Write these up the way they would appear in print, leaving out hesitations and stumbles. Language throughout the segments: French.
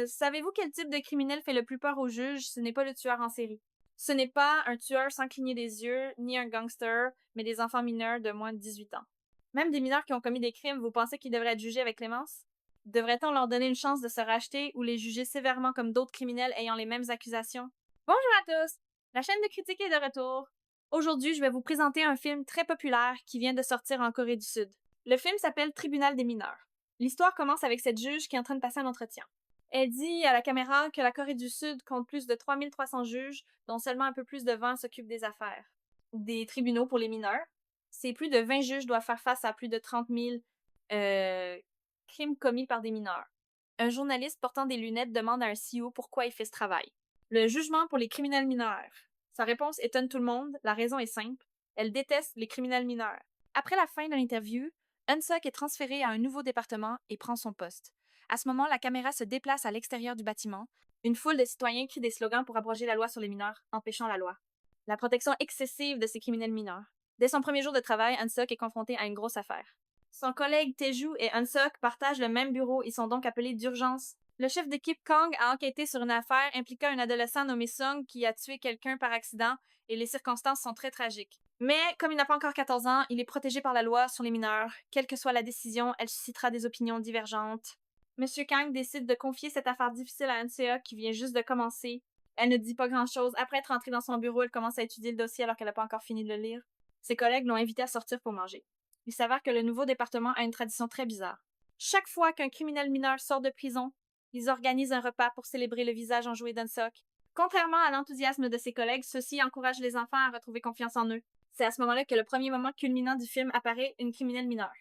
Savez-vous quel type de criminel fait le plus peur aux juges? Ce n'est pas le tueur en série. Ce n'est pas un tueur sans cligner des yeux, ni un gangster, mais des enfants mineurs de moins de 18 ans. Même des mineurs qui ont commis des crimes, vous pensez qu'ils devraient être jugés avec clémence? Devrait-on leur donner une chance de se racheter ou les juger sévèrement comme d'autres criminels ayant les mêmes accusations? Bonjour à tous! La chaîne de critique est de retour. Aujourd'hui, je vais vous présenter un film très populaire qui vient de sortir en Corée du Sud. Le film s'appelle Tribunal des mineurs. L'histoire commence avec cette juge qui est en train de passer un entretien. Elle dit à la caméra que la Corée du Sud compte plus de 3300 juges, dont seulement un peu plus de 20 s'occupent des affaires. Des tribunaux pour les mineurs. Ces plus de 20 juges doivent faire face à plus de 30 000 crimes commis par des mineurs. Un journaliste portant des lunettes demande à un CEO pourquoi il fait ce travail. Le jugement pour les criminels mineurs. Sa réponse étonne tout le monde, la raison est simple. Elle déteste les criminels mineurs. Après la fin de l'interview, Eun-seok est transféré à un nouveau département et prend son poste. À ce moment, la caméra se déplace à l'extérieur du bâtiment. Une foule de citoyens crie des slogans pour abroger la loi sur les mineurs, empêchant la loi. La protection excessive de ces criminels mineurs. Dès son premier jour de travail, Eun-seok est confronté à une grosse affaire. Son collègue Tae-ju et Eun-seok partagent le même bureau et sont donc appelés d'urgence. Le chef d'équipe Kang a enquêté sur une affaire impliquant un adolescent nommé Sung qui a tué quelqu'un par accident et les circonstances sont très tragiques. Mais, comme il n'a pas encore 14 ans, il est protégé par la loi sur les mineurs. Quelle que soit la décision, elle suscitera des opinions divergentes. Monsieur Kang décide de confier cette affaire difficile à Eun-seok qui vient juste de commencer. Elle ne dit pas grand-chose. Après être entrée dans son bureau, elle commence à étudier le dossier alors qu'elle n'a pas encore fini de le lire. Ses collègues l'ont invitée à sortir pour manger. Il s'avère que le nouveau département a une tradition très bizarre. Chaque fois qu'un criminel mineur sort de prison, ils organisent un repas pour célébrer le visage enjoué d'Eun-seok. Contrairement à l'enthousiasme de ses collègues, ceux-ci encouragent les enfants à retrouver confiance en eux. C'est à ce moment-là que le premier moment culminant du film apparaît une criminelle mineure.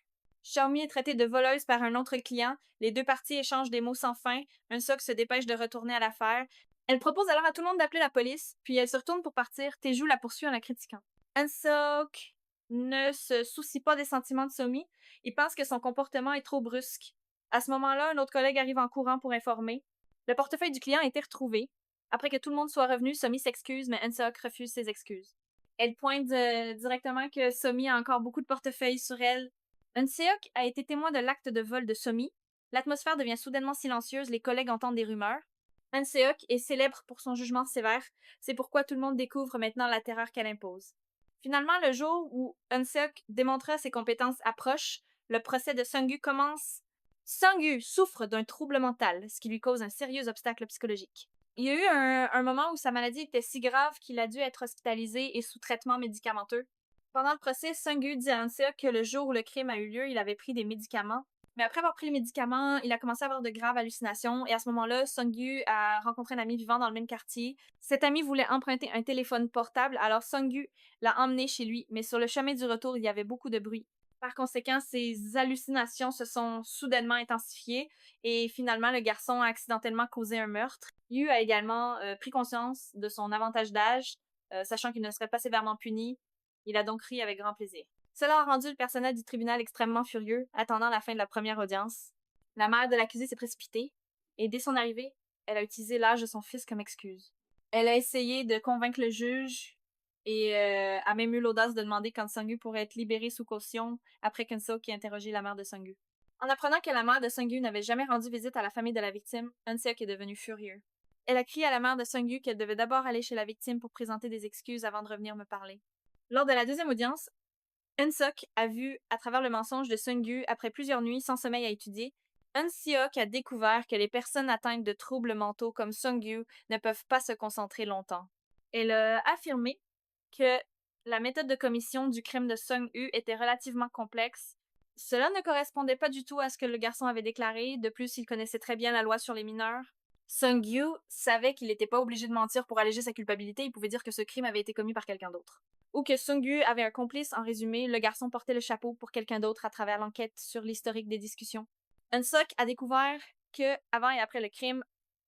Xiaomi est traitée de voleuse par un autre client, les deux parties échangent des mots sans fin, Eun-seok se dépêche de retourner à l'affaire. Elle propose alors à tout le monde d'appeler la police, puis elle se retourne pour partir, Tae-ju la poursuit en la critiquant. Eun-seok ne se soucie pas des sentiments de Somi, il pense que son comportement est trop brusque. À ce moment-là, un autre collègue arrive en courant pour informer. Le portefeuille du client a été retrouvé. Après que tout le monde soit revenu, Somi s'excuse, mais Eun-seok refuse ses excuses. Elle pointe directement que Somi a encore beaucoup de portefeuilles sur elle. Eun-seok a été témoin de l'acte de vol de Somi. L'atmosphère devient soudainement silencieuse, les collègues entendent des rumeurs. Eun-seok est célèbre pour son jugement sévère, c'est pourquoi tout le monde découvre maintenant la terreur qu'elle impose. Finalement, le jour où Eun-seok démontra ses compétences approche, le procès de Sung-gu commence. Sung-gu souffre d'un trouble mental, ce qui lui cause un sérieux obstacle psychologique. Il y a eu un moment où sa maladie était si grave qu'il a dû être hospitalisé et sous traitement médicamenteux. Pendant le procès, Sung-gu dit à Eun-seok que le jour où le crime a eu lieu, il avait pris des médicaments. Mais après avoir pris les médicaments, il a commencé à avoir de graves hallucinations et à ce moment-là, Sung-gu a rencontré un ami vivant dans le même quartier. Cet ami voulait emprunter un téléphone portable, alors Sung-gu l'a emmené chez lui, mais sur le chemin du retour, il y avait beaucoup de bruit. Par conséquent, ses hallucinations se sont soudainement intensifiées et finalement, le garçon a accidentellement causé un meurtre. Yu a également pris conscience de son avantage d'âge, sachant qu'il ne serait pas sévèrement puni. Il a donc ri avec grand plaisir. Cela a rendu le personnel du tribunal extrêmement furieux, attendant la fin de la première audience. La mère de l'accusé s'est précipitée, et dès son arrivée, elle a utilisé l'âge de son fils comme excuse. Elle a essayé de convaincre le juge, et a même eu l'audace de demander quand Sung-gu pourrait être libéré sous caution après qu'Eun-seok ait interrogé la mère de Sung-gu. En apprenant que la mère de Sung-gu n'avait jamais rendu visite à la famille de la victime, Eun-seok est devenu furieux. Elle a crié à la mère de Sung-gu qu'elle devait d'abord aller chez la victime pour présenter des excuses avant de revenir me parler. Lors de la deuxième audience, Eun-seok a vu, à travers le mensonge de Sung-gu, après plusieurs nuits sans sommeil à étudier, Eun-seok a découvert que les personnes atteintes de troubles mentaux comme Sung-gu ne peuvent pas se concentrer longtemps. Elle a affirmé que la méthode de commission du crime de Sung-gu était relativement complexe. Cela ne correspondait pas du tout à ce que le garçon avait déclaré. De plus, il connaissait très bien la loi sur les mineurs. Sung-gu savait qu'il n'était pas obligé de mentir pour alléger sa culpabilité. Il pouvait dire que ce crime avait été commis par quelqu'un d'autre. Ou que Sung-gu avait un complice. En résumé, le garçon portait le chapeau pour quelqu'un d'autre à travers l'enquête sur l'historique des discussions. Eun-seok a découvert que, avant et après le crime,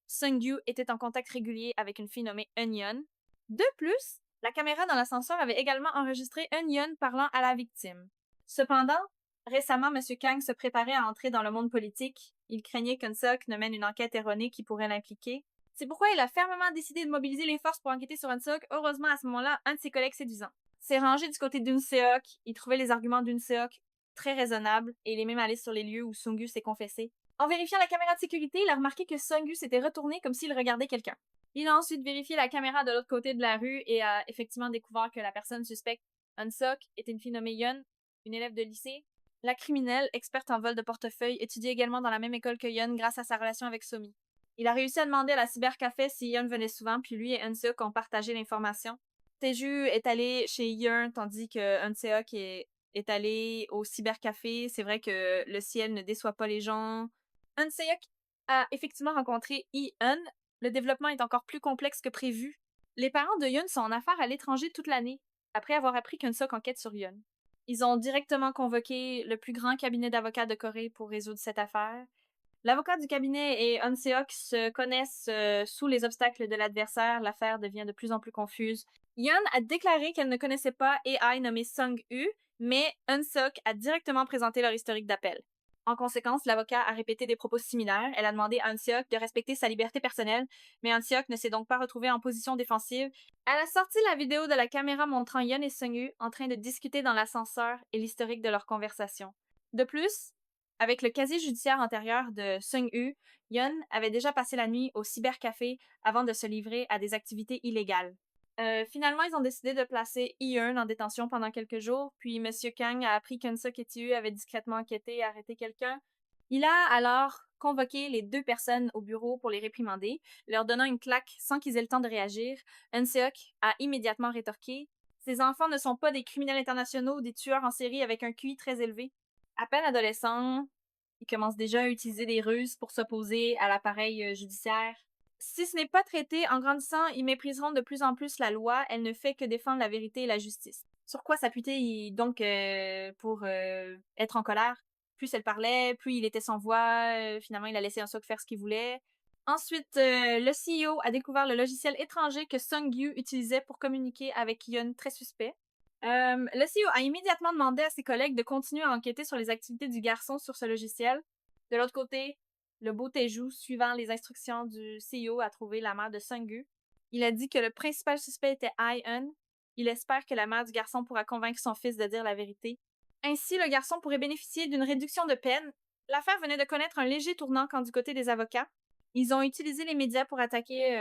Sung-gu était en contact régulier avec une fille nommée Eun-yeon. De plus, la caméra dans l'ascenseur avait également enregistré Eun-yeon parlant à la victime. Cependant, récemment, M. Kang se préparait à entrer dans le monde politique. Il craignait qu'Eun-seok ne mène une enquête erronée qui pourrait l'impliquer. C'est pourquoi il a fermement décidé de mobiliser les forces pour enquêter sur Eun-seok. Heureusement, à ce moment-là, un de ses collègues séduisants s'est rangé du côté d'Eun-seok. Il trouvait les arguments d'Eun-seok très raisonnables et il est même allé sur les lieux où Sung-gu s'est confessé. En vérifiant la caméra de sécurité, il a remarqué que Sung-gu s'était retourné comme s'il regardait quelqu'un. Il a ensuite vérifié la caméra de l'autre côté de la rue et a effectivement découvert que la personne suspecte, Eun-seok, était une fille nommée Yeon, une élève de lycée. La criminelle, experte en vol de portefeuille, étudie également dans la même école que Yeon grâce à sa relation avec Somi. Il a réussi à demander à la cybercafé si Yeon venait souvent, puis lui et Eun-seok ont partagé l'information. Taeju est allé chez Yeon tandis que Eun-seok est allé au cybercafé. C'est vrai que le ciel ne déçoit pas les gens. Eun-seok a effectivement rencontré Yi-eun. Le développement est encore plus complexe que prévu. Les parents de Yeon sont en affaires à l'étranger toute l'année, après avoir appris qu'Eun-seok enquête sur Yeon. Ils ont directement convoqué le plus grand cabinet d'avocats de Corée pour résoudre cette affaire. L'avocat du cabinet et Eun-seok se connaissent sous les obstacles de l'adversaire. L'affaire devient de plus en plus confuse. Yeon a déclaré qu'elle ne connaissait pas AI nommé Sung-hu, mais Eun-seok a directement présenté leur historique d'appel. En conséquence, l'avocat a répété des propos similaires. Elle a demandé à Eun-seok de respecter sa liberté personnelle, mais Eun-seok ne s'est donc pas retrouvé en position défensive. Elle a sorti la vidéo de la caméra montrant Yeon et Sung-hu en train de discuter dans l'ascenseur et l'historique de leur conversation. De plus, avec le casier judiciaire antérieur de Sung-hu, Yeon avait déjà passé la nuit au cybercafé avant de se livrer à des activités illégales. Finalement, ils ont décidé de placer Yeon en détention pendant quelques jours, puis M. Kang a appris qu'Eun-seok et Tae avaient discrètement enquêté et arrêté quelqu'un. Il a alors convoqué les deux personnes au bureau pour les réprimander, leur donnant une claque sans qu'ils aient le temps de réagir. Eun-seok a immédiatement rétorqué « Ces enfants ne sont pas des criminels internationaux ou des tueurs en série avec un QI très élevé. » À peine adolescents, ils commencent déjà à utiliser des ruses pour s'opposer à l'appareil judiciaire. Si ce n'est pas traité, en grandissant, ils mépriseront de plus en plus la loi. Elle ne fait que défendre la vérité et la justice. Sur quoi s'appuyer donc pour être en colère? Plus elle parlait, plus il était sans voix. Finalement, il a laissé Eun-seok faire ce qu'il voulait. Ensuite, le CEO a découvert le logiciel étranger que Sung-gu utilisait pour communiquer avec Yeon, très suspect. Le CEO a immédiatement demandé à ses collègues de continuer à enquêter sur les activités du garçon sur ce logiciel. De l'autre côté, le beau Taeju, suivant les instructions du CEO, a trouvé la mère de Sung-gu. Il a dit que le principal suspect était Ai-eun. Il espère que la mère du garçon pourra convaincre son fils de dire la vérité. Ainsi, le garçon pourrait bénéficier d'une réduction de peine. L'affaire venait de connaître un léger tournant quand du côté des avocats. Ils ont utilisé les médias pour attaquer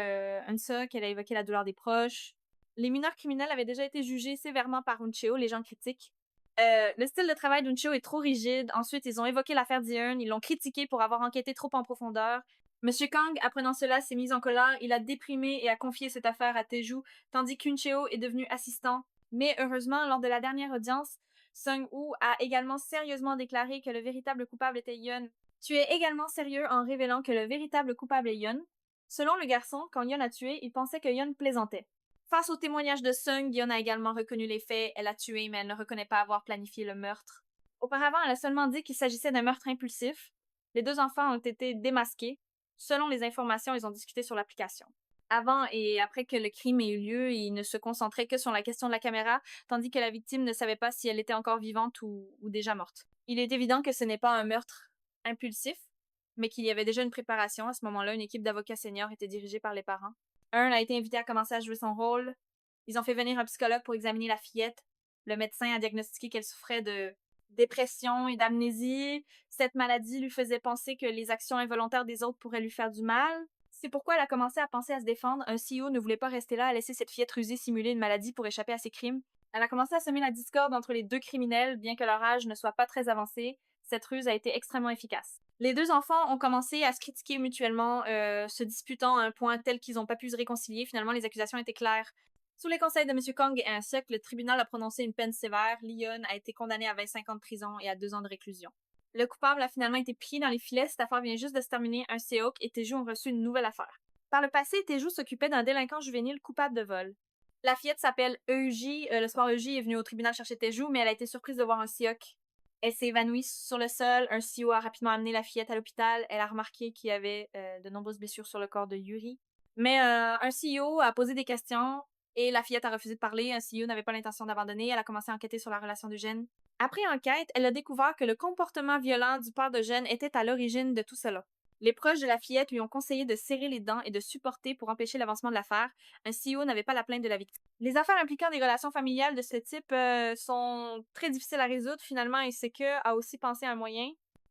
Eun-seok, qu'elle a évoqué la douleur des proches. Les mineurs criminels avaient déjà été jugés sévèrement par Uncheo, les gens critiquent. Le style de travail d'Uncheo est trop rigide. Ensuite, ils ont évoqué l'affaire d'Yeon, ils l'ont critiqué pour avoir enquêté trop en profondeur. Monsieur Kang, apprenant cela, s'est mis en colère, il a déprimé et a confié cette affaire à Taeju, tandis qu'Uncheo est devenu assistant. Mais heureusement, lors de la dernière audience, Sung-woo a également sérieusement déclaré que le véritable coupable était Yeon. Tu es également sérieux en révélant que le véritable coupable est Yeon. Selon le garçon, quand Yeon a tué, il pensait que Yeon plaisantait. Face au témoignage de Sung, Yeon a également reconnu les faits. Elle a tué, mais elle ne reconnaît pas avoir planifié le meurtre. Auparavant, elle a seulement dit qu'il s'agissait d'un meurtre impulsif. Les deux enfants ont été démasqués. Selon les informations, ils ont discuté sur l'application. Avant et après que le crime ait eu lieu, ils ne se concentraient que sur la question de la caméra, tandis que la victime ne savait pas si elle était encore vivante ou déjà morte. Il est évident que ce n'est pas un meurtre impulsif, mais qu'il y avait déjà une préparation. À ce moment-là, une équipe d'avocats seniors était dirigée par les parents. Un a été invité à commencer à jouer son rôle. Ils ont fait venir un psychologue pour examiner la fillette. Le médecin a diagnostiqué qu'elle souffrait de dépression et d'amnésie. Cette maladie lui faisait penser que les actions involontaires des autres pourraient lui faire du mal. C'est pourquoi elle a commencé à penser à se défendre. Un CEO ne voulait pas rester là à laisser cette fillette rusée simuler une maladie pour échapper à ses crimes. Elle a commencé à semer la discorde entre les deux criminels, bien que leur âge ne soit pas très avancé. Cette ruse a été extrêmement efficace. Les deux enfants ont commencé à se critiquer mutuellement, se disputant à un point tel qu'ils n'ont pas pu se réconcilier. Finalement, les accusations étaient claires. Sous les conseils de M. Kang et Eun-seok, le tribunal a prononcé une peine sévère. Yeon a été condamné à 25 ans de prison et à 2 ans de réclusion. Le coupable a finalement été pris dans les filets. Cette affaire vient juste de se terminer. Eun-seok et Taeju ont reçu une nouvelle affaire. Par le passé, Taeju s'occupait d'un délinquant juvénile coupable de vol. La fillette s'appelle Euji. Le soir, Euji est venue au tribunal chercher Taeju, mais elle a été surprise de voir Eun-seok. Elle s'est évanouie sur le sol. Un CEO a rapidement amené la fillette à l'hôpital. Elle a remarqué qu'il y avait de nombreuses blessures sur le corps de Yuri. Mais un CEO a posé des questions et la fillette a refusé de parler. Un CEO n'avait pas l'intention d'abandonner. Elle a commencé à enquêter sur la relation d'Eugène. Après enquête, elle a découvert que le comportement violent du père d'Eugène était à l'origine de tout cela. Les proches de la fillette lui ont conseillé de serrer les dents et de supporter pour empêcher l'avancement de l'affaire. Un CEO n'avait pas la plainte de la victime. Les affaires impliquant des relations familiales de ce type sont très difficiles à résoudre. Finalement, Iseke a aussi pensé à un moyen.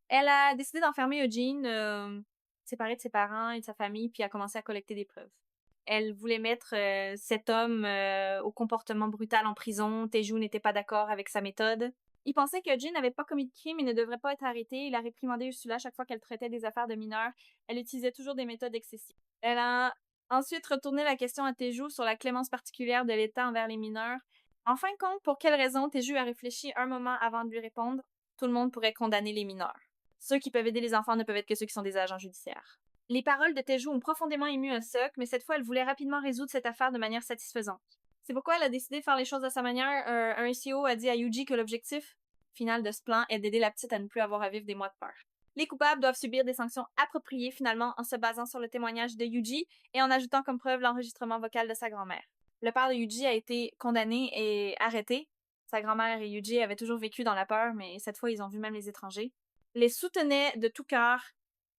Elle a décidé d'enfermer Eugene, séparé de ses parents et de sa famille, puis a commencé à collecter des preuves. Elle voulait mettre cet homme au comportement brutal en prison. Teju n'était pas d'accord avec sa méthode. Il pensait que Eugene n'avait pas commis de crime et ne devrait pas être arrêté. Il a réprimandé Ursula chaque fois qu'elle traitait des affaires de mineurs. Elle utilisait toujours des méthodes excessives. Elle a ensuite retourné la question à Teju sur la clémence particulière de l'État envers les mineurs. En fin de compte, pour quelle raison Teju a réfléchi un moment avant de lui répondre? Tout le monde pourrait condamner les mineurs. Ceux qui peuvent aider les enfants ne peuvent être que ceux qui sont des agents judiciaires. Les paroles de Teju ont profondément ému Unsuk, mais cette fois, elle voulait rapidement résoudre cette affaire de manière satisfaisante. C'est pourquoi elle a décidé de faire les choses à sa manière. Un CEO a dit à Yuji que l'objectif final de ce plan est d'aider la petite à ne plus avoir à vivre des mois de peur. Les coupables doivent subir des sanctions appropriées finalement en se basant sur le témoignage de Yuji et en ajoutant comme preuve l'enregistrement vocal de sa grand-mère. Le père de Yuji a été condamné et arrêté. Sa grand-mère et Yuji avaient toujours vécu dans la peur, mais cette fois, ils ont vu même les étrangers. Les soutenaient de tout cœur.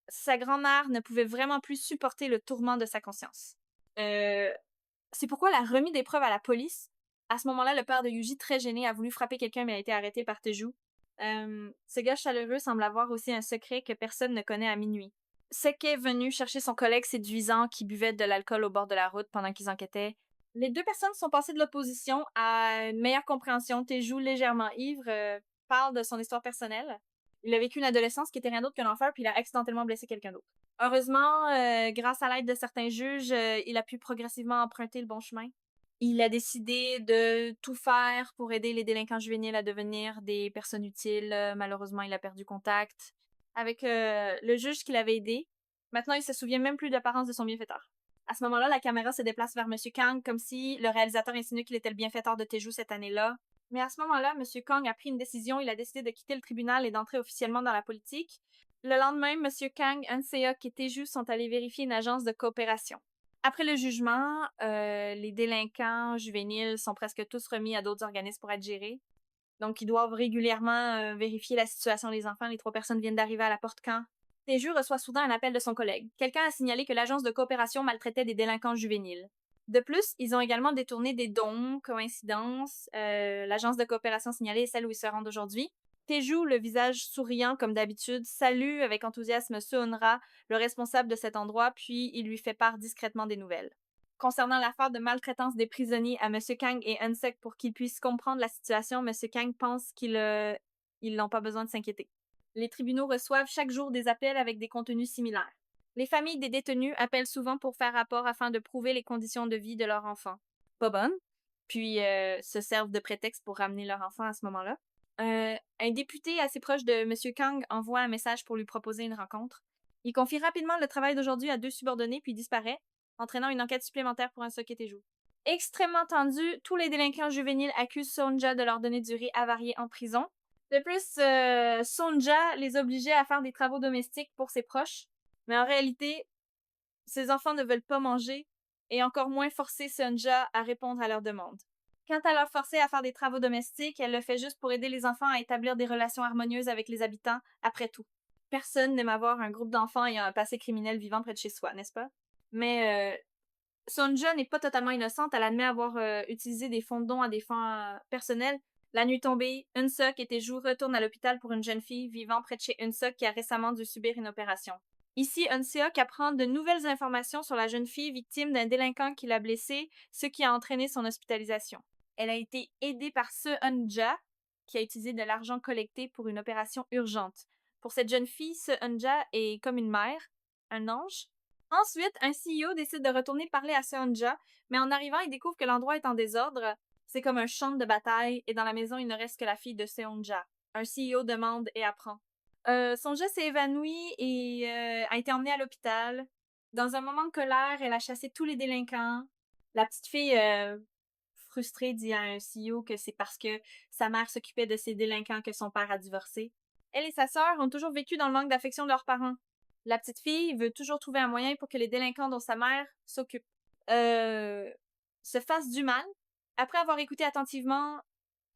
Sa grand-mère ne pouvait vraiment plus supporter le tourment de sa conscience. C'est pourquoi elle a remis des preuves à la police. À ce moment-là, le père de Yuji, très gêné, a voulu frapper quelqu'un mais a été arrêté par Teju. Ce gars chaleureux semble avoir aussi un secret que personne ne connaît à minuit. Seke est venu chercher son collègue séduisant qui buvait de l'alcool au bord de la route pendant qu'ils enquêtaient. Les deux personnes sont passées de l'opposition à une meilleure compréhension. Teju, légèrement ivre, parle de son histoire personnelle. Il a vécu une adolescence qui était rien d'autre qu'un enfer, puis il a accidentellement blessé quelqu'un d'autre. Heureusement, grâce à l'aide de certains juges, il a pu progressivement emprunter le bon chemin. Il a décidé de tout faire pour aider les délinquants juvéniles à devenir des personnes utiles. Malheureusement, il a perdu contact avec le juge qui l'avait aidé. Maintenant, il se souvient même plus de l'apparence de son bienfaiteur. À ce moment-là, la caméra se déplace vers Monsieur Kang comme si le réalisateur insinuait qu'il était le bienfaiteur de Teju cette année-là. Mais à ce moment-là, Monsieur Kang a pris une décision. Il a décidé de quitter le tribunal et d'entrer officiellement dans la politique. Le lendemain, Monsieur Kang, Eun-seok et Teju sont allés vérifier une agence de coopération. Après le jugement, les délinquants juvéniles sont presque tous remis à d'autres organismes pour être gérés. Donc, ils doivent régulièrement vérifier la situation des enfants. Les 3 personnes viennent d'arriver à la porte camp. Teju reçoit soudain un appel de son collègue. Quelqu'un a signalé que l'agence de coopération maltraitait des délinquants juvéniles. De plus, ils ont également détourné des dons. Coïncidence, l'agence de coopération signalée est celle où ils se rendent aujourd'hui. Teju, le visage souriant comme d'habitude, salue avec enthousiasme Seonra, le responsable de cet endroit, puis il lui fait part discrètement des nouvelles. Concernant l'affaire de maltraitance des prisonniers à M. Kang et Eun-seok pour qu'ils puissent comprendre la situation, M. Kang pense qu'ils n'ont pas besoin de s'inquiéter. Les tribunaux reçoivent chaque jour des appels avec des contenus similaires. Les familles des détenus appellent souvent pour faire rapport afin de prouver les conditions de vie de leurs enfants. Pas bonnes. Puis se servent de prétexte pour ramener leur enfant à ce moment-là. Un député assez proche de M. Kang envoie un message pour lui proposer une rencontre. Il confie rapidement le travail d'aujourd'hui à 2 subordonnés puis disparaît, entraînant une enquête supplémentaire pour un Eun-seok et Teju. Extrêmement tendu, tous les délinquants juvéniles accusent Sonja de leur donner durée avariée en prison. De plus, Sonja les obligeait à faire des travaux domestiques pour ses proches, mais en réalité, ses enfants ne veulent pas manger et encore moins forcer Sonja à répondre à leurs demandes. Quant à leur forcer à faire des travaux domestiques, elle le fait juste pour aider les enfants à établir des relations harmonieuses avec les habitants, après tout. Personne n'aime avoir un groupe d'enfants ayant un passé criminel vivant près de chez soi, n'est-ce pas? Mais Sonja n'est pas totalement innocente, elle admet avoir utilisé des fonds de dons à des fins personnelles. La nuit tombée, Eun-seok et Teju retournent à l'hôpital pour une jeune fille vivant près de chez Eun-seok qui a récemment dû subir une opération. Ici, Eun-seok apprend de nouvelles informations sur la jeune fille victime d'un délinquant qui l'a blessée, ce qui a entraîné son hospitalisation. Elle a été aidée par Seonja, qui a utilisé de l'argent collecté pour une opération urgente. Pour cette jeune fille, Seonja est comme une mère, un ange. Ensuite, un CEO décide de retourner parler à Seonja, mais en arrivant, il découvre que l'endroit est en désordre. C'est comme un champ de bataille, et dans la maison, il ne reste que la fille de Seonja. Un CEO demande et apprend. Sonja s'est évanouie et a été emmenée à l'hôpital. Dans un moment de colère, elle a chassé tous les délinquants. La petite fille, frustrée, dit à un CEO que c'est parce que sa mère s'occupait de ces délinquants que son père a divorcé. Elle et sa sœur ont toujours vécu dans le manque d'affection de leurs parents. La petite fille veut toujours trouver un moyen pour que les délinquants dont sa mère s'occupe se fassent du mal. Après avoir écouté attentivement,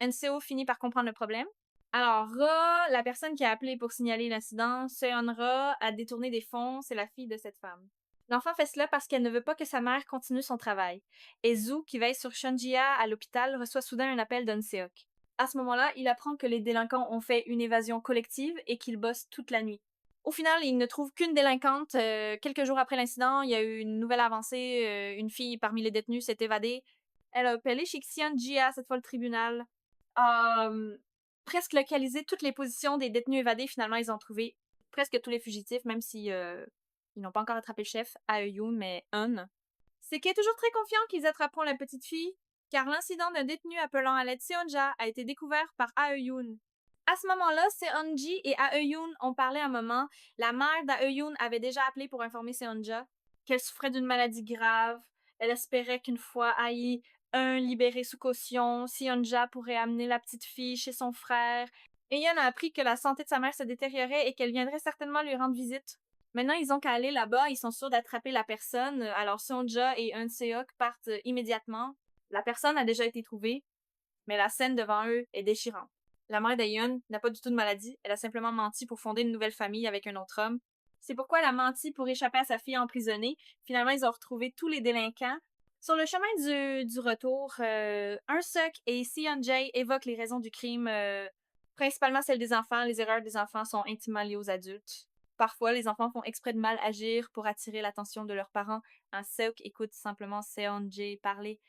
NCO finit par comprendre le problème. Alors, Ra, la personne qui a appelé pour signaler l'incident, Seon-ra, a détourné des fonds, c'est la fille de cette femme. L'enfant fait cela parce qu'elle ne veut pas que sa mère continue son travail. Et Zhu, qui veille sur Shunjia à l'hôpital, reçoit soudain un appel d'Eun-seok. À ce moment-là, il apprend que les délinquants ont fait une évasion collective et qu'ils bossent toute la nuit. Au final, il ne trouve qu'une délinquante. Quelques jours après l'incident, il y a eu une nouvelle avancée. Une fille parmi les détenus s'est évadée. Elle a appelé chez Xian Jia, cette fois le tribunal, a presque localisé toutes les positions des détenus évadés. Finalement, ils ont trouvé presque tous les fugitifs, même si ils n'ont pas encore attrapé le chef, Aeyoon, mais Un. C'est qu'il est toujours très confiant qu'ils attraperont la petite fille, car l'incident d'un détenu appelant à l'aide Seonja a été découvert par Aeyoon. À ce moment-là, Seonji et Aeyoon ont parlé un moment. La mère d'Aeyoon avait déjà appelé pour informer Seonja qu'elle souffrait d'une maladie grave. Elle espérait qu'une fois Aïe un libéré sous caution, Seonja pourrait amener la petite fille chez son frère. Eun a appris que la santé de sa mère se détériorait et qu'elle viendrait certainement lui rendre visite. Maintenant, ils ont qu'à aller là-bas, ils sont sûrs d'attraper la personne. Alors Seonja et Eun Seok partent immédiatement. La personne a déjà été trouvée, mais la scène devant eux est déchirante. La mère d'Aeon n'a pas du tout de maladie, elle a simplement menti pour fonder une nouvelle famille avec un autre homme. C'est pourquoi elle a menti pour échapper à sa fille emprisonnée. Finalement, ils ont retrouvé tous les délinquants. Sur le chemin du retour, Eun-seok et Seon-jae évoquent les raisons du crime, principalement celles des enfants. Les erreurs des enfants sont intimement liées aux adultes. Parfois, les enfants font exprès de mal agir pour attirer l'attention de leurs parents. Seok écoute simplement Seon-jae parler.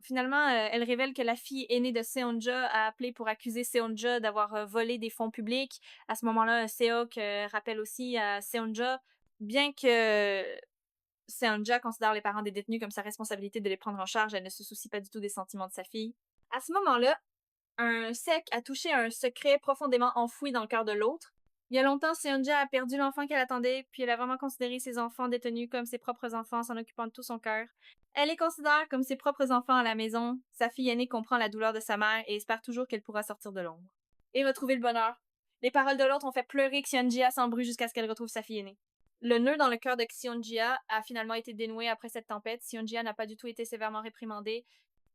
Finalement, elle révèle que la fille aînée de Seonja a appelé pour accuser Seonja d'avoir volé des fonds publics. À ce moment-là, Seok rappelle aussi à Seonja, bien que Seonja considère les parents des détenus comme sa responsabilité de les prendre en charge, elle ne se soucie pas du tout des sentiments de sa fille. À ce moment-là, un sec a touché un secret profondément enfoui dans le cœur de l'autre. Il y a longtemps, Seonja a perdu l'enfant qu'elle attendait, puis elle a vraiment considéré ses enfants détenus comme ses propres enfants, s'en occupant de tout son cœur. Elle les considère comme ses propres enfants à la maison. Sa fille aînée comprend la douleur de sa mère et espère toujours qu'elle pourra sortir de l'ombre. Et retrouver le bonheur. Les paroles de l'autre ont fait pleurer Xionjia sans bruit jusqu'à ce qu'elle retrouve sa fille aînée. Le nœud dans le cœur de Xionjia a finalement été dénoué après cette tempête. Xionjia n'a pas du tout été sévèrement réprimandée,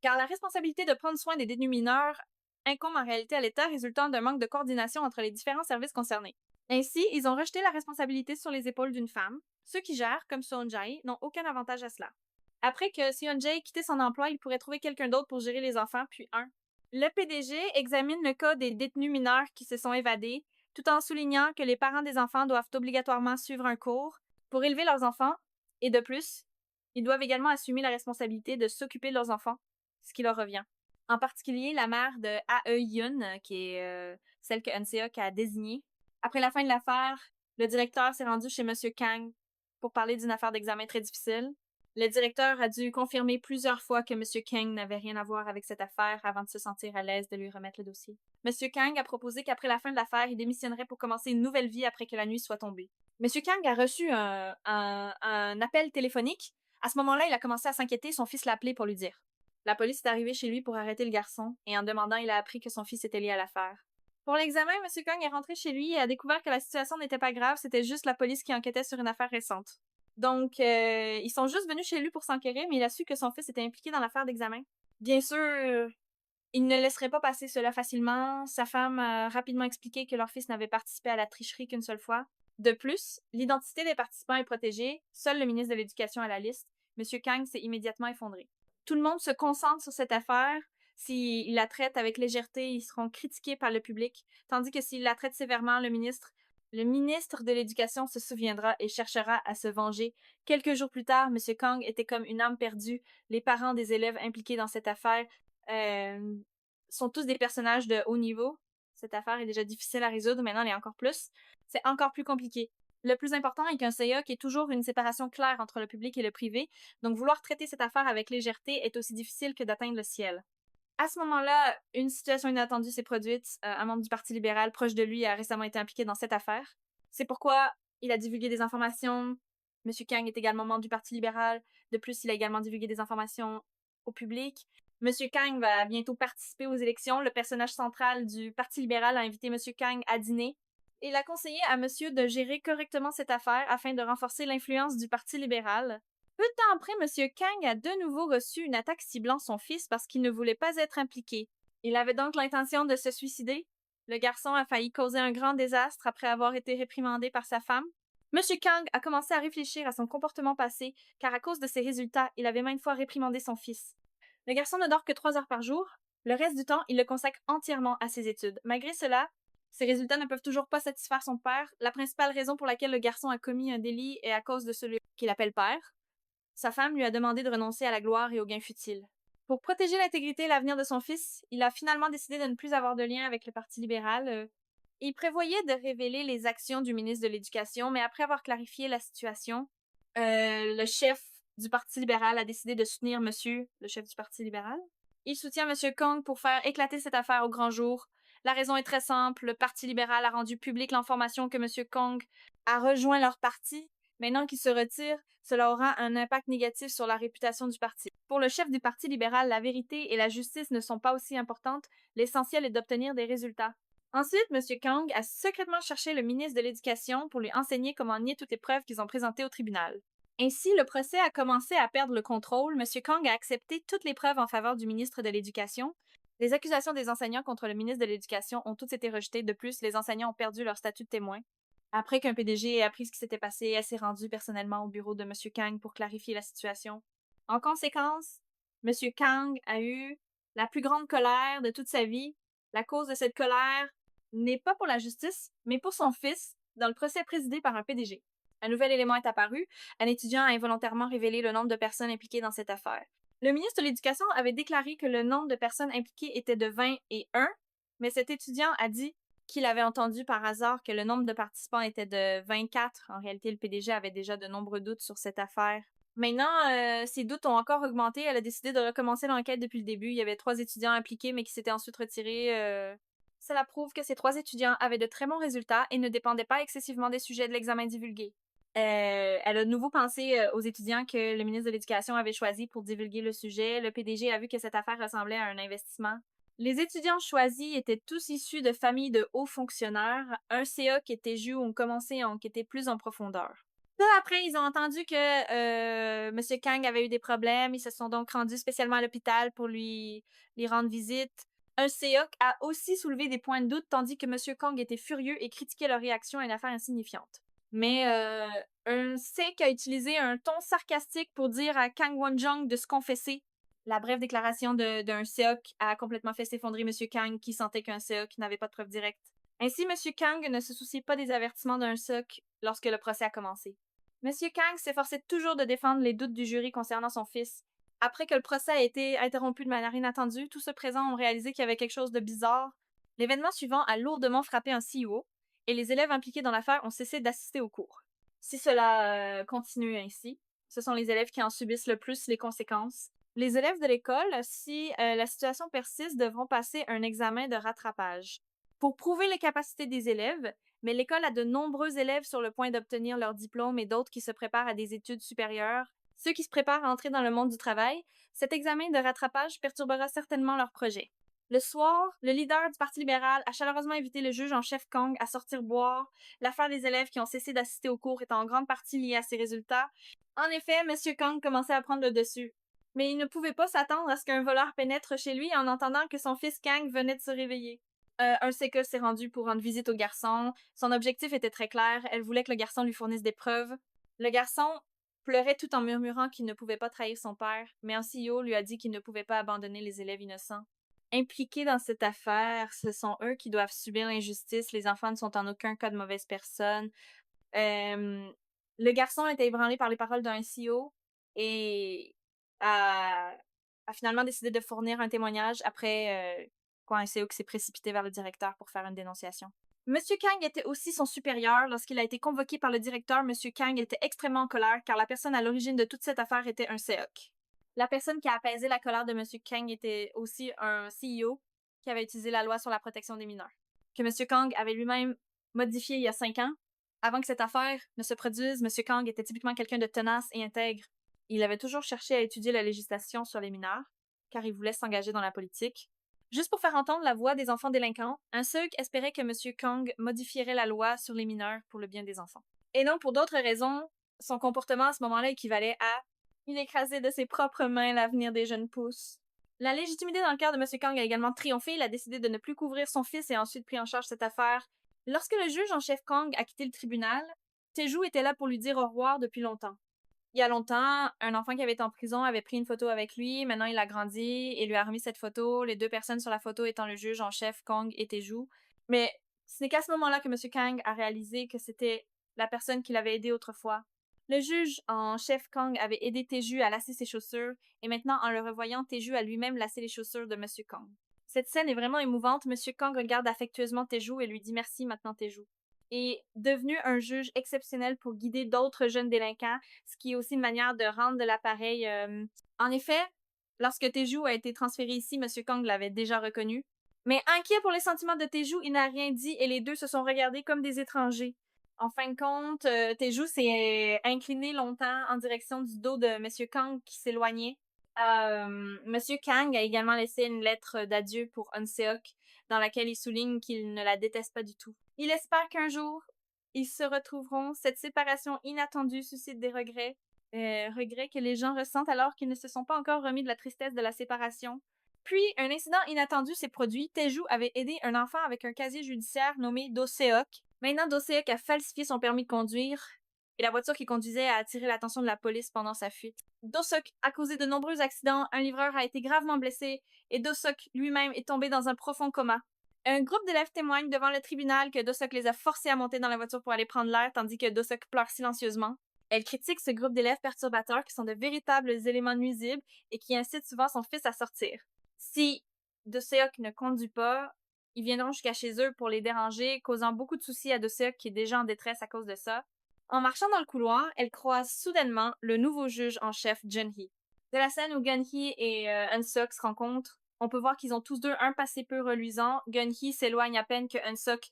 car la responsabilité de prendre soin des détenus mineurs incombe en réalité à l'État, résultant d'un manque de coordination entre les différents services concernés. Ainsi, ils ont rejeté la responsabilité sur les épaules d'une femme. Ceux qui gèrent, comme Seonjae, n'ont aucun avantage à cela. Après que Seonjae ait quitté son emploi, il pourrait trouver quelqu'un d'autre pour gérer les enfants, puis un. Le PDG examine le cas des détenus mineurs qui se sont évadés, tout en soulignant que les parents des enfants doivent obligatoirement suivre un cours pour élever leurs enfants, et de plus, ils doivent également assumer la responsabilité de s'occuper de leurs enfants, ce qui leur revient. En particulier, la mère de Ae-Yun, qui est celle que Eun-seok a désignée. Après la fin de l'affaire, le directeur s'est rendu chez Monsieur Kang pour parler d'une affaire d'examen très difficile. Le directeur a dû confirmer plusieurs fois que Monsieur Kang n'avait rien à voir avec cette affaire avant de se sentir à l'aise de lui remettre le dossier. Monsieur Kang a proposé qu'après la fin de l'affaire, il démissionnerait pour commencer une nouvelle vie après que la nuit soit tombée. Monsieur Kang a reçu un appel téléphonique. À ce moment-là, il a commencé à s'inquiéter. Son fils l'a appelé pour lui dire. La police est arrivée chez lui pour arrêter le garçon, et en demandant, il a appris que son fils était lié à l'affaire. Pour l'examen, M. Kang est rentré chez lui et a découvert que la situation n'était pas grave, c'était juste la police qui enquêtait sur une affaire récente. Donc, ils sont juste venus chez lui pour s'enquérir, mais il a su que son fils était impliqué dans l'affaire d'examen. Bien sûr, il ne laisserait pas passer cela facilement. Sa femme a rapidement expliqué que leur fils n'avait participé à la tricherie qu'une seule fois. De plus, l'identité des participants est protégée. Seul le ministre de l'Éducation a la liste. M. Kang s'est immédiatement effondré. Tout le monde se concentre sur cette affaire. S'ils la traitent avec légèreté, ils seront critiqués par le public, tandis que s'ils la traitent sévèrement, le ministre de l'Éducation se souviendra et cherchera à se venger. Quelques jours plus tard, M. Kang était comme une âme perdue. Les parents des élèves impliqués dans cette affaire sont tous des personnages de haut niveau. Cette affaire est déjà difficile à résoudre, maintenant elle est encore plus. C'est encore plus compliqué. Le plus important est qu'un CA ait toujours une séparation claire entre le public et le privé, donc vouloir traiter cette affaire avec légèreté est aussi difficile que d'atteindre le ciel. À ce moment-là, une situation inattendue s'est produite. Un membre du Parti libéral proche de lui a récemment été impliqué dans cette affaire. C'est pourquoi il a divulgué des informations. Monsieur Kang est également membre du Parti libéral. De plus, il a également divulgué des informations au public. Monsieur Kang va bientôt participer aux élections. Le personnage central du Parti libéral a invité Monsieur Kang à dîner. Il a conseillé à Monsieur de gérer correctement cette affaire afin de renforcer l'influence du Parti libéral. Peu de temps après, M. Kang a de nouveau reçu une attaque ciblant son fils parce qu'il ne voulait pas être impliqué. Il avait donc l'intention de se suicider. Le garçon a failli causer un grand désastre après avoir été réprimandé par sa femme. M. Kang a commencé à réfléchir à son comportement passé, car à cause de ses résultats, il avait maintes fois réprimandé son fils. Le garçon ne dort que 3 heures par jour. Le reste du temps, il le consacre entièrement à ses études. Malgré cela, ses résultats ne peuvent toujours pas satisfaire son père. La principale raison pour laquelle le garçon a commis un délit est à cause de celui qu'il appelle père. Sa femme lui a demandé de renoncer à la gloire et aux gains futiles. Pour protéger l'intégrité et l'avenir de son fils, il a finalement décidé de ne plus avoir de lien avec le Parti libéral. Il prévoyait de révéler les actions du ministre de l'Éducation, mais après avoir clarifié la situation, le chef du Parti libéral a décidé de soutenir monsieur, le chef du Parti libéral. Il soutient monsieur Kang pour faire éclater cette affaire au grand jour. La raison est très simple, le Parti libéral a rendu publique l'information que monsieur Kang a rejoint leur parti. Maintenant qu'il se retire, cela aura un impact négatif sur la réputation du parti. Pour le chef du Parti libéral, la vérité et la justice ne sont pas aussi importantes. L'essentiel est d'obtenir des résultats. Ensuite, M. Kang a secrètement cherché le ministre de l'Éducation pour lui enseigner comment nier toutes les preuves qu'ils ont présentées au tribunal. Ainsi, le procès a commencé à perdre le contrôle. M. Kang a accepté toutes les preuves en faveur du ministre de l'Éducation. Les accusations des enseignants contre le ministre de l'Éducation ont toutes été rejetées. De plus, les enseignants ont perdu leur statut de témoin. Après qu'un PDG ait appris ce qui s'était passé, elle s'est rendue personnellement au bureau de M. Kang pour clarifier la situation. En conséquence, M. Kang a eu la plus grande colère de toute sa vie. La cause de cette colère n'est pas pour la justice, mais pour son fils, dans le procès présidé par un PDG. Un nouvel élément est apparu. Un étudiant a involontairement révélé le nombre de personnes impliquées dans cette affaire. Le ministre de l'Éducation avait déclaré que le nombre de personnes impliquées était de 21, mais cet étudiant a dit qu'il avait entendu par hasard que le nombre de participants était de 24. En réalité, le PDG avait déjà de nombreux doutes sur cette affaire. Maintenant, ses doutes ont encore augmenté. Elle a décidé de recommencer l'enquête depuis le début. Il y avait 3 étudiants impliqués, mais qui s'étaient ensuite retirés. Cela prouve que ces 3 étudiants avaient de très bons résultats et ne dépendaient pas excessivement des sujets de l'examen divulgué. Elle a de nouveau pensé aux étudiants que le ministre de l'Éducation avait choisi pour divulguer le sujet. Le PDG a vu que cette affaire ressemblait à un investissement. Les étudiants choisis étaient tous issus de familles de hauts fonctionnaires. Un CA qui était jus ont commencé à enquêter plus en profondeur. Peu après, ils ont entendu que M. Kang avait eu des problèmes. Ils se sont donc rendus spécialement à l'hôpital pour lui rendre visite. Un CA a aussi soulevé des points de doute, tandis que M. Kang était furieux et critiquait leur réaction à une affaire insignifiante. Mais un CA a utilisé un ton sarcastique pour dire à Kang Won-jung de se confesser. La brève déclaration d'un CEOC a complètement fait s'effondrer M. Kang, qui sentait qu'un CEOC n'avait pas de preuve directe. Ainsi, M. Kang ne se souciait pas des avertissements d'un CEOC lorsque le procès a commencé. M. Kang s'efforçait toujours de défendre les doutes du jury concernant son fils. Après que le procès a été interrompu de manière inattendue, tous ceux présents ont réalisé qu'il y avait quelque chose de bizarre. L'événement suivant a lourdement frappé un CEO, et les élèves impliqués dans l'affaire ont cessé d'assister aux cours. Si cela continue ainsi, ce sont les élèves qui en subissent le plus les conséquences. Les élèves de l'école, si la situation persiste, devront passer un examen de rattrapage. Pour prouver les capacités des élèves, mais l'école a de nombreux élèves sur le point d'obtenir leur diplôme et d'autres qui se préparent à des études supérieures. Ceux qui se préparent à entrer dans le monde du travail, cet examen de rattrapage perturbera certainement leur projet. Le soir, le leader du Parti libéral a chaleureusement invité le juge en chef Kang à sortir boire. L'affaire des élèves qui ont cessé d'assister aux cours est en grande partie liée à ces résultats. En effet, M. Kang commençait à prendre le dessus. Mais il ne pouvait pas s'attendre à ce qu'un voleur pénètre chez lui en entendant que son fils Kang venait de se réveiller. Un CK s'est rendu pour rendre visite au garçon. Son objectif était très clair. Elle voulait que le garçon lui fournisse des preuves. Le garçon pleurait tout en murmurant qu'il ne pouvait pas trahir son père, mais un CEO lui a dit qu'il ne pouvait pas abandonner les élèves innocents. Impliqués dans cette affaire, ce sont eux qui doivent subir l'injustice. Les enfants ne sont en aucun cas de mauvaises personnes. Le garçon était ébranlé par les paroles d'un CEO et a finalement décidé de fournir un témoignage après un CEO qui s'est précipité vers le directeur pour faire une dénonciation. Monsieur Kang était aussi son supérieur. Lorsqu'il a été convoqué par le directeur, Monsieur Kang était extrêmement en colère car la personne à l'origine de toute cette affaire était un CEOC. La personne qui a apaisé la colère de Monsieur Kang était aussi un CEO qui avait utilisé la loi sur la protection des mineurs, que Monsieur Kang avait lui-même modifié il y a 5 ans. Avant que cette affaire ne se produise, M. Kang était typiquement quelqu'un de tenace et intègre. Il avait toujours cherché à étudier la législation sur les mineurs, car il voulait s'engager dans la politique. Juste pour faire entendre la voix des enfants délinquants, un CEUC espérait que M. Kang modifierait la loi sur les mineurs pour le bien des enfants. Et non pour d'autres raisons, son comportement à ce moment-là équivalait à « il écrasait de ses propres mains l'avenir des jeunes pousses ». La légitimité dans le cœur de M. Kang a également triomphé. Il a décidé de ne plus couvrir son fils et a ensuite pris en charge cette affaire. Lorsque le juge en chef Kang a quitté le tribunal, Tae-joo était là pour lui dire au revoir depuis longtemps. Il y a longtemps, un enfant qui avait été en prison avait pris une photo avec lui. Maintenant, il a grandi et lui a remis cette photo, les 2 personnes sur la photo étant le juge en chef Kang et Tae-ju. Mais ce n'est qu'à ce moment-là que Monsieur Kang a réalisé que c'était la personne qui l'avait aidé autrefois. Le juge en chef Kang avait aidé Tae-ju à lasser ses chaussures et maintenant, en le revoyant, Tae-ju a lui-même lassé les chaussures de Monsieur Kang. Cette scène est vraiment émouvante. Monsieur Kang regarde affectueusement Tae-ju et lui dit merci maintenant Tae-ju. Et devenu un juge exceptionnel pour guider d'autres jeunes délinquants, ce qui est aussi une manière de rendre de l'appareil. En effet, lorsque Tae-ju a été transféré ici, Monsieur Kang l'avait déjà reconnu. Mais inquiet pour les sentiments de Tae-ju, il n'a rien dit et les deux se sont regardés comme des étrangers. En fin de compte, Tae-ju s'est incliné longtemps en direction du dos de Monsieur Kang qui s'éloignait. Monsieur Kang a également laissé une lettre d'adieu pour Eun-seok dans laquelle il souligne qu'il ne la déteste pas du tout. Il espère qu'un jour, ils se retrouveront. Cette séparation inattendue suscite des regrets. Regrets que les gens ressentent alors qu'ils ne se sont pas encore remis de la tristesse de la séparation. Puis, un incident inattendu s'est produit. Tae-ju avait aidé un enfant avec un casier judiciaire nommé Do-seok. Maintenant, Do-seok a falsifié son permis de conduire et la voiture qu'il conduisait a attiré l'attention de la police pendant sa fuite. Do-seok a causé de nombreux accidents, un livreur a été gravement blessé et Do-seok lui-même est tombé dans un profond coma. Un groupe d'élèves témoigne devant le tribunal que Do-seok les a forcés à monter dans la voiture pour aller prendre l'air tandis que Do-seok pleure silencieusement. Elle critique ce groupe d'élèves perturbateurs qui sont de véritables éléments nuisibles et qui incitent souvent son fils à sortir. Si Do-seok ne conduit pas, ils viendront jusqu'à chez eux pour les déranger, causant beaucoup de soucis à Do-seok qui est déjà en détresse à cause de ça. En marchant dans le couloir, elle croise soudainement le nouveau juge en chef, Jun-hee. De la scène où Gun-hee et Eun-seok se rencontrent, on peut voir qu'ils ont tous deux un passé peu reluisant. Gun-hee s'éloigne à peine que Eun-seok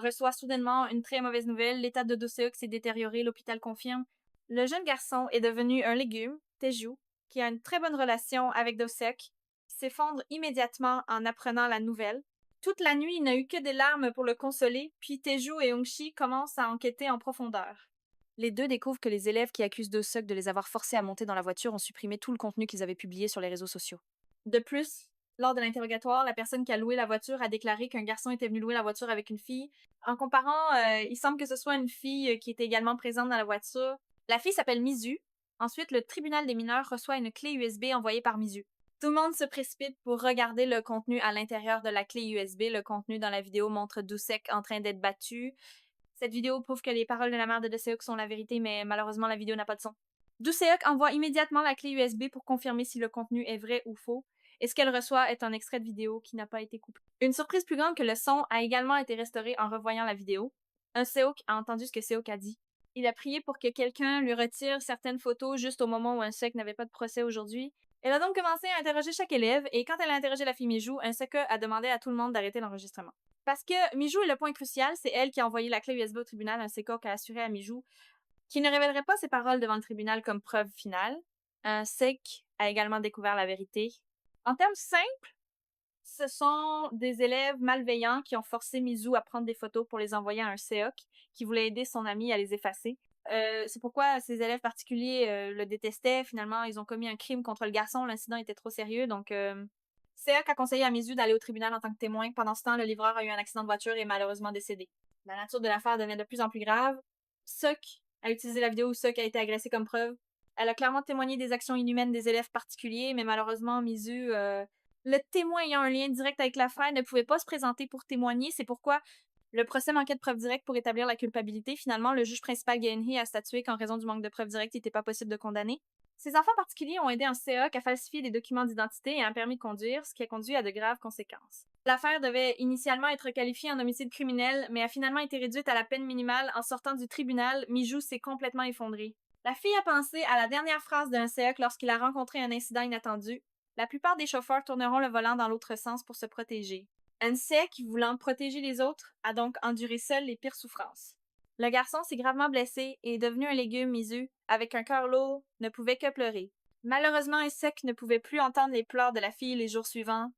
reçoit soudainement une très mauvaise nouvelle. L'état de Do-seok s'est détérioré, l'hôpital confirme. Le jeune garçon est devenu un légume, Tae-ju, qui a une très bonne relation avec Do-seok, s'effondre immédiatement en apprenant la nouvelle. Toute la nuit, il n'a eu que des larmes pour le consoler, puis Tae-ju et Eun-shi commencent à enquêter en profondeur. Les deux découvrent que les élèves qui accusent Do-seok de les avoir forcés à monter dans la voiture ont supprimé tout le contenu qu'ils avaient publié sur les réseaux sociaux. De plus, lors de l'interrogatoire, la personne qui a loué la voiture a déclaré qu'un garçon était venu louer la voiture avec une fille. En comparant, il semble que ce soit une fille qui était également présente dans la voiture. La fille s'appelle Mizu. Ensuite, le tribunal des mineurs reçoit une clé USB envoyée par Mizu. Tout le monde se précipite pour regarder le contenu à l'intérieur de la clé USB. Le contenu dans la vidéo montre Do-seok en train d'être battu. Cette vidéo prouve que les paroles de la mère de Do-seok sont la vérité, mais malheureusement, la vidéo n'a pas de son. Do-seok envoie immédiatement la clé USB pour confirmer si le contenu est vrai ou faux, et ce qu'elle reçoit est un extrait de vidéo qui n'a pas été coupé. Une surprise plus grande que le son a également été restaurée en revoyant la vidéo. Eun-seok a entendu ce que Seok a dit. Il a prié pour que quelqu'un lui retire certaines photos juste au moment où Eun-seok n'avait pas de procès aujourd'hui. Elle a donc commencé à interroger chaque élève, et quand elle a interrogé la fille Miju, Eun-seok a demandé à tout le monde d'arrêter l'enregistrement. Parce que Miju est le point crucial, c'est elle qui a envoyé la clé USB au tribunal. Eun-seok a assuré à Miju qu'il ne révélerait pas ses paroles devant le tribunal comme preuve finale. Eun-seok a également découvert la vérité. En termes simples, ce sont des élèves malveillants qui ont forcé Mizu à prendre des photos pour les envoyer à un Seok qui voulait aider son ami à les effacer. C'est pourquoi ces élèves particuliers le détestaient. Finalement, ils ont commis un crime contre le garçon. L'incident était trop sérieux, donc Seok a conseillé à Mizu d'aller au tribunal en tant que témoin. Pendant ce temps, le livreur a eu un accident de voiture et est malheureusement décédé. La nature de l'affaire devient de plus en plus grave. Seok a utilisé la vidéo où Seok a été agressé comme preuve. Elle a clairement témoigné des actions inhumaines des élèves particuliers, mais malheureusement, Mizu, le témoin ayant un lien direct avec l'affaire, ne pouvait pas se présenter pour témoigner. C'est pourquoi le procès manquait de preuves directes pour établir la culpabilité. Finalement, le juge principal Gun-hee a statué qu'en raison du manque de preuves directes, il n'était pas possible de condamner. Ces enfants particuliers ont aidé un Seok à falsifier des documents d'identité et un permis de conduire, ce qui a conduit à de graves conséquences. L'affaire devait initialement être qualifiée en homicide criminel, mais a finalement été réduite à la peine minimale. En sortant du tribunal, Miju s'est complètement effondrée. La fille a pensé à la dernière phrase d'un Seok lorsqu'il a rencontré un incident inattendu. La plupart des chauffeurs tourneront le volant dans l'autre sens pour se protéger. Eun-seok, voulant protéger les autres, a donc enduré seul les pires souffrances. Le garçon s'est gravement blessé et est devenu un légume Mizu, avec un cœur lourd, ne pouvait que pleurer. Malheureusement, Eun-seok ne pouvait plus entendre les pleurs de la fille les jours suivants.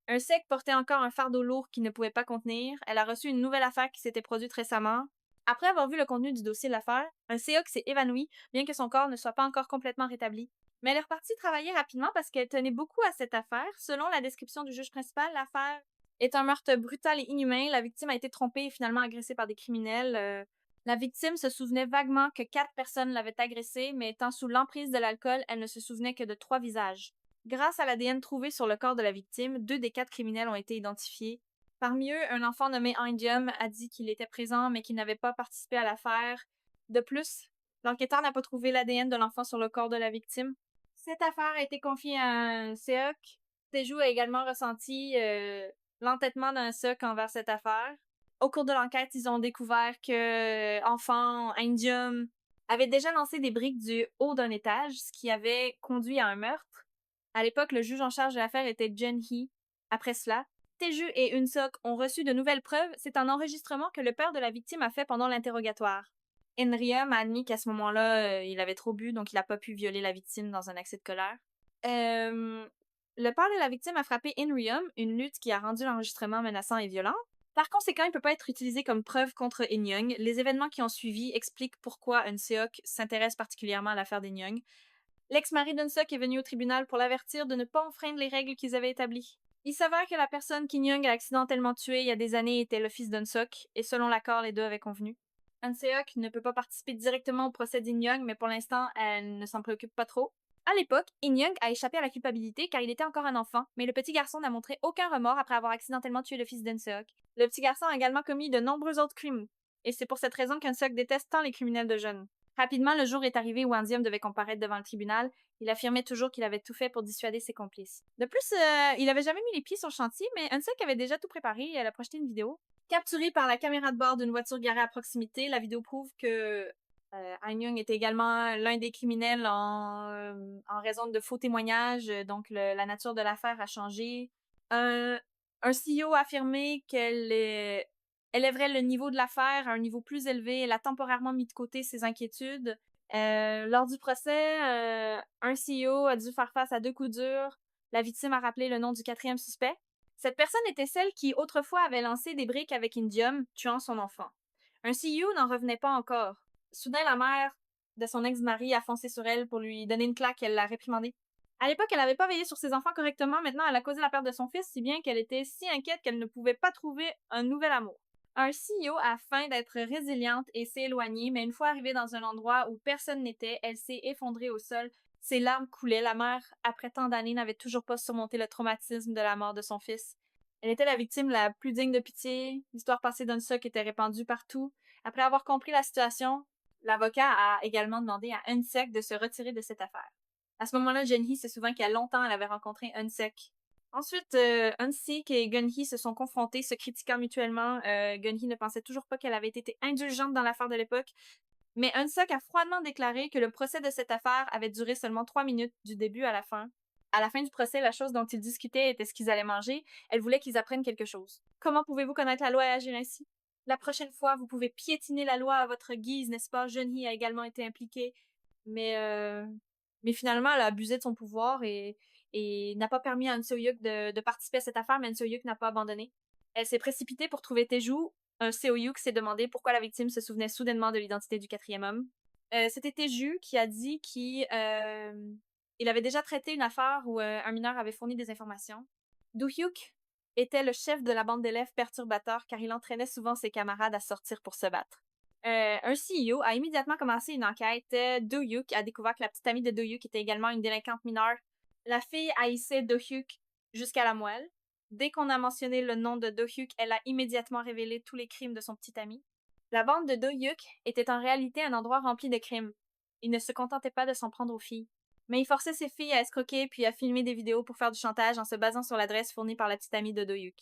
Eun-seok portait encore un fardeau lourd qu'il ne pouvait pas contenir. Elle a reçu une nouvelle affaire qui s'était produite récemment. Après avoir vu le contenu du dossier de l'affaire, Eun-seok s'est évanoui, bien que son corps ne soit pas encore complètement rétabli. Mais elle est repartie travailler rapidement parce qu'elle tenait beaucoup à cette affaire. Selon la description du juge principal, l'affaire est un meurtre brutal et inhumain. La victime a été trompée et finalement agressée par des criminels. La victime se souvenait vaguement que 4 personnes l'avaient agressée, mais étant sous l'emprise de l'alcool, elle ne se souvenait que de 3 visages. Grâce à l'ADN trouvé sur le corps de la victime, 2 des 4 criminels ont été identifiés. Parmi eux, un enfant nommé Indium a dit qu'il était présent mais qu'il n'avait pas participé à l'affaire. De plus, l'enquêteur n'a pas trouvé l'ADN de l'enfant sur le corps de la victime. Cette affaire a été confiée à un SEOC. Teju a également ressenti l'entêtement d'un SEOC envers cette affaire. Au cours de l'enquête, ils ont découvert que enfant Indium avait déjà lancé des briques du haut d'un étage, ce qui avait conduit à un meurtre. À l'époque, le juge en charge de l'affaire était Jun-hee. Après cela, Teju et Eun-seok ont reçu de nouvelles preuves. C'est un enregistrement que le père de la victime a fait pendant l'interrogatoire. Enrium a admis qu'à ce moment-là, il avait trop bu, donc il n'a pas pu violer la victime dans un accès de colère. Le père de la victime a frappé Enrium, une lutte qui a rendu l'enregistrement menaçant et violent. Par conséquent, il ne peut pas être utilisé comme preuve contre In-young. Les événements qui ont suivi expliquent pourquoi Eun-seok s'intéresse particulièrement à l'affaire d'In-young. L'ex-mari d'Eun-seok est venu au tribunal pour l'avertir de ne pas enfreindre les règles qu'ils avaient établies. Il s'avère que la personne qu'In-young a accidentellement tuée il y a des années était le fils d'Eun-seok, et selon l'accord, les deux avaient convenu. Eun-seok ne peut pas participer directement au procès d'In-young, mais pour l'instant, elle ne s'en préoccupe pas trop. À l'époque, In-young a échappé à la culpabilité car il était encore un enfant, mais le petit garçon n'a montré aucun remords après avoir accidentellement tué le fils d'Eun-seok. Le petit garçon a également commis de nombreux autres crimes, et c'est pour cette raison qu'Eun-seok déteste tant les criminels de jeunes. Rapidement, le jour est arrivé où Indium devait comparaître devant le tribunal. Il affirmait toujours qu'il avait tout fait pour dissuader ses complices. De plus, il avait jamais mis les pieds sur le chantier, mais Eun-seok avait déjà tout préparé et elle a projeté une vidéo. Capturée par la caméra de bord d'une voiture garée à proximité, la vidéo prouve que Han-young était également l'un des criminels en raison de faux témoignages, donc la nature de l'affaire a changé. Un CEO a affirmé qu'elle élèverait le niveau de l'affaire à un niveau plus élevé. Elle a temporairement mis de côté ses inquiétudes. Lors du procès, un CEO a dû faire face à 2 coups durs. La victime a rappelé le nom du 4e suspect. Cette personne était celle qui, autrefois, avait lancé des briques avec Indium, tuant son enfant. Un CEO n'en revenait pas encore. Soudain, la mère de son ex-mari a foncé sur elle pour lui donner une claque et elle l'a réprimandée. À l'époque, elle n'avait pas veillé sur ses enfants correctement. Maintenant, elle a causé la perte de son fils, si bien qu'elle était si inquiète qu'elle ne pouvait pas trouver un nouvel amour. Un CEO a faim d'être résiliente et s'est éloignée, mais une fois arrivée dans un endroit où personne n'était, elle s'est effondrée au sol. Ses larmes coulaient. La mère, après tant d'années, n'avait toujours pas surmonté le traumatisme de la mort de son fils. Elle était la victime la plus digne de pitié. L'histoire passée d'Eun-seok était répandue partout. Après avoir compris la situation, l'avocat a également demandé à Eun-seok de se retirer de cette affaire. À ce moment-là, Jun-hee se souvient qu'il y a longtemps, elle avait rencontré Eun-seok. Ensuite, Eun-seok et Gun-hee se sont confrontés, se critiquant mutuellement. Gun-hee ne pensait toujours pas qu'elle avait été indulgente dans l'affaire de l'époque, mais Eun-seok a froidement déclaré que le procès de cette affaire avait duré seulement 3 minutes, du début à la fin. À la fin du procès, la chose dont ils discutaient était ce qu'ils allaient manger. Elle voulait qu'ils apprennent quelque chose. Comment pouvez-vous connaître la loi et agir ainsi? La prochaine fois, vous pouvez piétiner la loi à votre guise, n'est-ce pas? Jun-hee a également été impliquée, mais finalement, elle a abusé de son pouvoir et n'a pas permis à Eun Seo-hyuk de participer à cette affaire, mais Eun Seo-hyuk n'a pas abandonné. Elle s'est précipitée pour trouver Teju. Seo-hyuk s'est demandé pourquoi la victime se souvenait soudainement de l'identité du 4e homme. C'était Teju qui a dit qu'il il avait déjà traité une affaire où un mineur avait fourni des informations. Do-hyuk était le chef de la bande d'élèves perturbateurs car il entraînait souvent ses camarades à sortir pour se battre. Un CEO a immédiatement commencé une enquête. Do-hyuk a découvert que la petite amie de Do-hyuk était également une délinquante mineure. La fille haïssait Do-hyuk jusqu'à la moelle. Dès qu'on a mentionné le nom de Do-hyuk, elle a immédiatement révélé tous les crimes de son petit ami. La bande de Do-hyuk était en réalité un endroit rempli de crimes. Il ne se contentait pas de s'en prendre aux filles. Mais il forçait ses filles à escroquer puis à filmer des vidéos pour faire du chantage en se basant sur l'adresse fournie par la petite amie de Do-hyuk.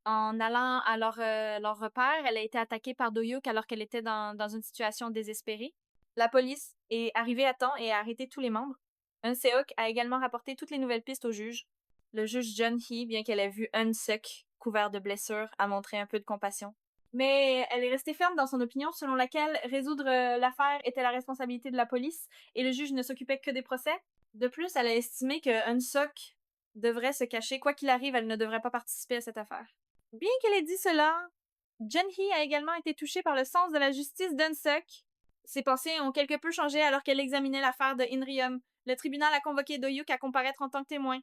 En allant à leur repère, elle a été attaquée par Do-hyuk alors qu'elle était dans une situation désespérée. La police est arrivée à temps et a arrêté tous les membres. Eun-seok a également rapporté toutes les nouvelles pistes au juge. Le juge Jun-hee, bien qu'elle ait vu Eun-seok couvert de blessures, a montré un peu de compassion. Mais elle est restée ferme dans son opinion selon laquelle résoudre l'affaire était la responsabilité de la police et le juge ne s'occupait que des procès. De plus, elle a estimé que Eun-seok devrait se cacher. Quoi qu'il arrive, elle ne devrait pas participer à cette affaire. Bien qu'elle ait dit cela, Jun-hee a également été touchée par le sens de la justice d'Eun-seok. Ses pensées ont quelque peu changé alors qu'elle examinait l'affaire de In-ryum. Le tribunal a convoqué Do-hyuk à comparaître en tant que témoin.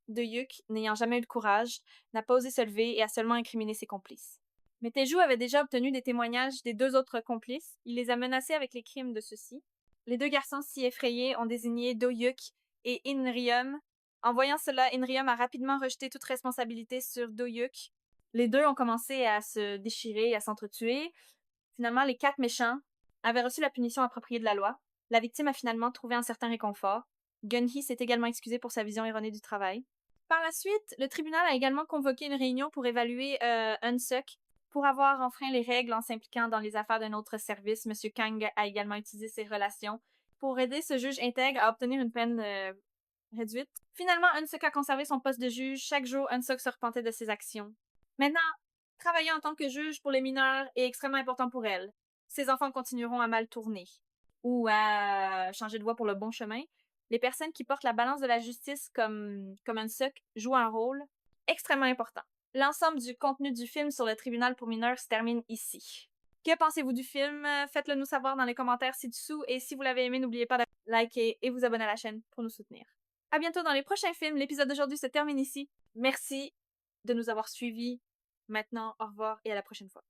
Do-hyuk, n'ayant jamais eu de courage, n'a pas osé se lever et a seulement incriminé ses complices. Mais Teju avait déjà obtenu des témoignages des 2 autres complices. Il les a menacés avec les crimes de ceux-ci. Les 2 garçons si effrayés ont désigné Do-yuk et In-ryum. En voyant cela, In-ryum a rapidement rejeté toute responsabilité sur Do-yuk. Les 2 ont commencé à se déchirer, à s'entretuer. Finalement, les 4 méchants avaient reçu la punition appropriée de la loi. La victime a finalement trouvé un certain réconfort. Gun-hee s'est également excusé pour sa vision erronée du travail. Par la suite, le tribunal a également convoqué une réunion pour évaluer Eun-suk pour avoir enfreint les règles en s'impliquant dans les affaires d'un autre service. Monsieur Kang a également utilisé ses relations pour aider ce juge intègre à obtenir une peine réduite. Finalement, Eun-suk a conservé son poste de juge. Chaque jour, Eun-suk se repentait de ses actions. Maintenant, travailler en tant que juge pour les mineurs est extrêmement important pour elle. Ses enfants continueront à mal tourner ou à changer de voie pour le bon chemin. Les personnes qui portent la balance de la justice comme Eun-suk jouent un rôle extrêmement important. L'ensemble du contenu du film sur le tribunal pour mineurs se termine ici. Que pensez-vous du film? Faites-le nous savoir dans les commentaires ci-dessous et si vous l'avez aimé, n'oubliez pas de liker et vous abonner à la chaîne pour nous soutenir. À bientôt dans les prochains films. L'épisode d'aujourd'hui se termine ici. Merci de nous avoir suivis. Maintenant, au revoir et à la prochaine fois.